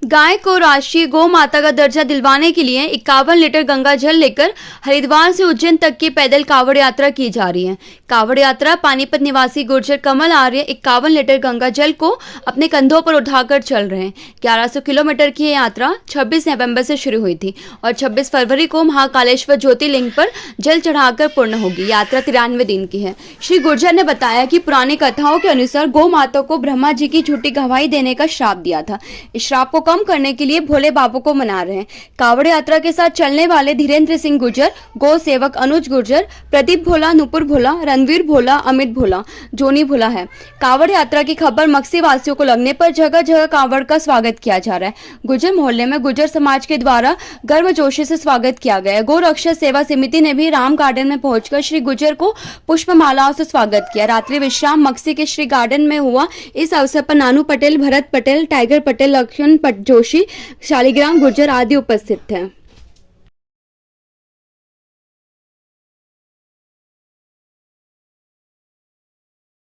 गाय को राष्ट्रीय गौ माता का दर्जा दिलवाने के लिए 51 लीटर गंगा जल लेकर हरिद्वार से उज्जैन तक की पैदल कावड़ यात्रा की जा रही है। कावड़ यात्रा पानीपत निवासी गुर्जर कमल आर्य 51 लीटर गंगा जल को अपने कंधों पर उठाकर चल रहे हैं। 1100 किलोमीटर की ये यात्रा 26 नवंबर से शुरू हुई थी और 26 फरवरी को महाकालेश्वर ज्योतिर्लिंग पर जल चढ़ाकर पूर्ण होगी। यात्रा 93 दिन की है। श्री गुर्जर ने बताया कि पुरानी कथाओं के अनुसार गौ माता को ब्रह्मा जी की झूठी गवाही देने का श्राप दिया था। इस श्राप को कम करने के लिए भोले बाबू को मना रहे हैं। कावड़ यात्रा के साथ चलने वाले धीरेन्द्र सिंह गुर्जर, गौ सेवक अनुज गुर्जर, प्रदीप भोला, नुपुर भोला, रणवीर भोला, अमित भोला, जोनी भोला है। कावड़ यात्रा की खबर मक्सी वासियों को लगने पर जगह जगह कावड़ का स्वागत किया जा रहा है। गुर्जर मोहल्ले में गुर्जर समाज के द्वारा गर्मजोशी से स्वागत किया गया। गौ रक्षा सेवा समिति ने भी राम गार्डन में पहुंचकर श्री गुर्जर को पुष्प मालाओं से स्वागत किया। रात्रि विश्राम मक्सी के श्री गार्डन में हुआ। इस अवसर पर नानू पटेल, भरत पटेल, टाइगर पटेल, लक्ष्मण जोशी, शालिग्राम गुर्जर आदि उपस्थित थे।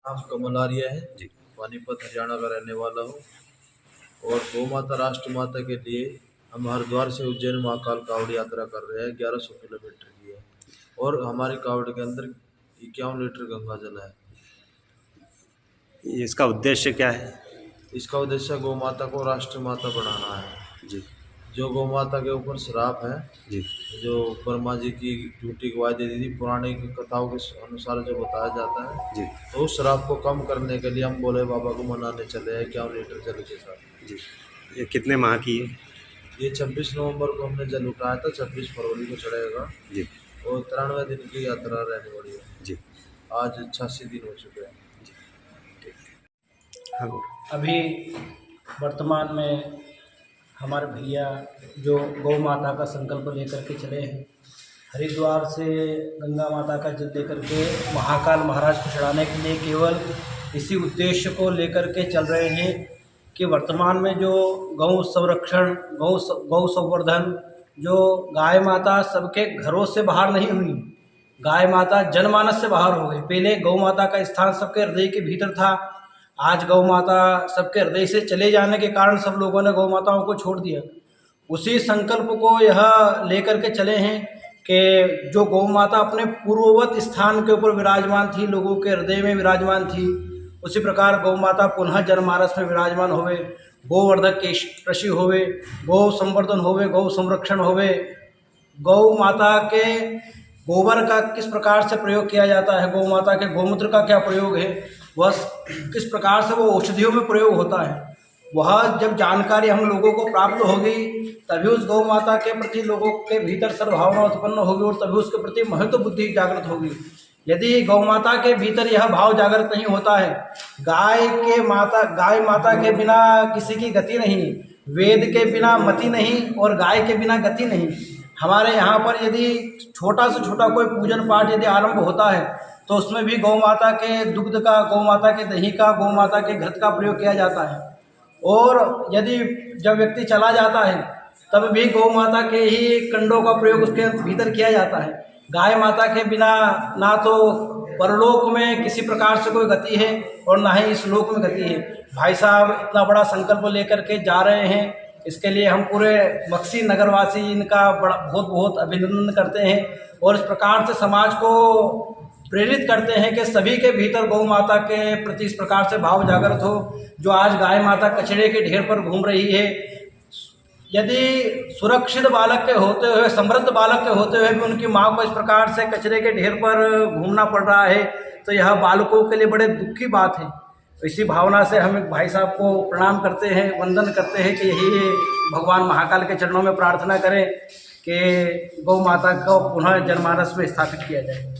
नाम कमल आर्य है जी, पानीपत हरियाणा का रहने वाला हूँ और गौ माता राष्ट्र माता के लिए हम हरिद्वार से उज्जैन महाकाल कावड़ यात्रा कर रहे हैं। 1100 किलोमीटर की है और हमारी कावड़ के अंदर 51 लीटर गंगा जल है। इसका उद्देश्य क्या है? इसका उद्देश्य गौ माता को राष्ट्र माता बनाना है जी। जो गौ माता के ऊपर श्राप है जी। जो ब्रह्मा जी की झूठी गवाही दे दी थी, पुरानी कथाओं के अनुसार जो बताया जाता है जी। तो उस श्राप को कम करने के लिए हम भोले बाबा को मनाने चले हैं 51 लीटर जल के साथ। जी। ये कितने माह की है? ये 26 नवंबर को हमने जल उठाया था, 26 फरवरी को चढ़ेगा जी। और 93 दिन की यात्रा रहने वाली है जी। आज 86 दिन हो चुके हैं जी। ठीक। हाँ। अभी वर्तमान में हमारे भैया जो गौ माता का संकल्प लेकर के चले हैं, हरिद्वार से गंगा माता का जल लेकर के महाकाल महाराज को चढ़ाने के लिए केवल इसी उद्देश्य को लेकर के चल रहे हैं कि वर्तमान में जो गौ संरक्षण, गौ संवर्धन, जो गाय माता सबके घरों से बाहर नहीं हुई, गाय माता जनमानस से बाहर हो गई। पहले गौ माता का स्थान सबके हृदय के भीतर था, आज गौ माता सबके हृदय से चले जाने के कारण सब लोगों ने गौ माताओं को छोड़ दिया। उसी संकल्प को यह लेकर के चले हैं कि जो गौ माता अपने पूर्ववत स्थान के ऊपर विराजमान थी, लोगों के हृदय में विराजमान थी, उसी प्रकार गौ माता पुनः जनमानस में विराजमान होवे, गोवर्धक के कृषि होवे, गौ संवर्धन होवे, गौ संरक्षण होवे, गौ माता के गोबर का किस प्रकार से प्रयोग किया जाता है, गौ माता के गोमूत्र का क्या प्रयोग है, वह किस प्रकार से वो औषधियों में प्रयोग होता है, वह जब जानकारी हम लोगों को प्राप्त होगी तभी उस गौ माता के प्रति लोगों के भीतर सद्भावना उत्पन्न होगी और तभी उसके प्रति महत्व बुद्धि जागृत होगी। यदि गौ माता के भीतर यह भाव जागृत नहीं होता है, गाय माता के बिना किसी की गति नहीं, वेद के बिना मति नहीं और गाय के बिना गति नहीं। हमारे यहाँ पर यदि छोटा से छोटा कोई पूजन पाठ यदि आरंभ होता है तो उसमें भी गौ माता के दुग्ध का, गौ माता के दही का, गौ माता के घृत का प्रयोग किया जाता है और यदि जब व्यक्ति चला जाता है तब भी गौ माता के ही कंडों का प्रयोग उसके भीतर किया जाता है। गाय माता के बिना ना तो परलोक में किसी प्रकार से कोई गति है और ना ही इस लोक में गति है। भाई साहब इतना बड़ा संकल्प लेकर के जा रहे हैं, इसके लिए हम पूरे मक्सी नगरवासी इनका बहुत बहुत अभिनंदन करते हैं और इस प्रकार से समाज को प्रेरित करते हैं कि सभी के भीतर गौ माता के प्रति इस प्रकार से भाव जागृत हो। जो आज गाय माता कचरे के ढेर पर घूम रही है, यदि सुरक्षित बालक के होते हुए, समृद्ध बालक के होते हुए भी उनकी माँ को इस प्रकार से कचरे के ढेर पर घूमना पड़ रहा है तो यह बालकों के लिए बड़े दुख की बात है। इसी भावना से हम भाई साहब को प्रणाम करते हैं, वंदन करते हैं कि यही भगवान महाकाल के चरणों में प्रार्थना करें कि गौ माता को पुनः जनमानस में स्थापित किया जाए।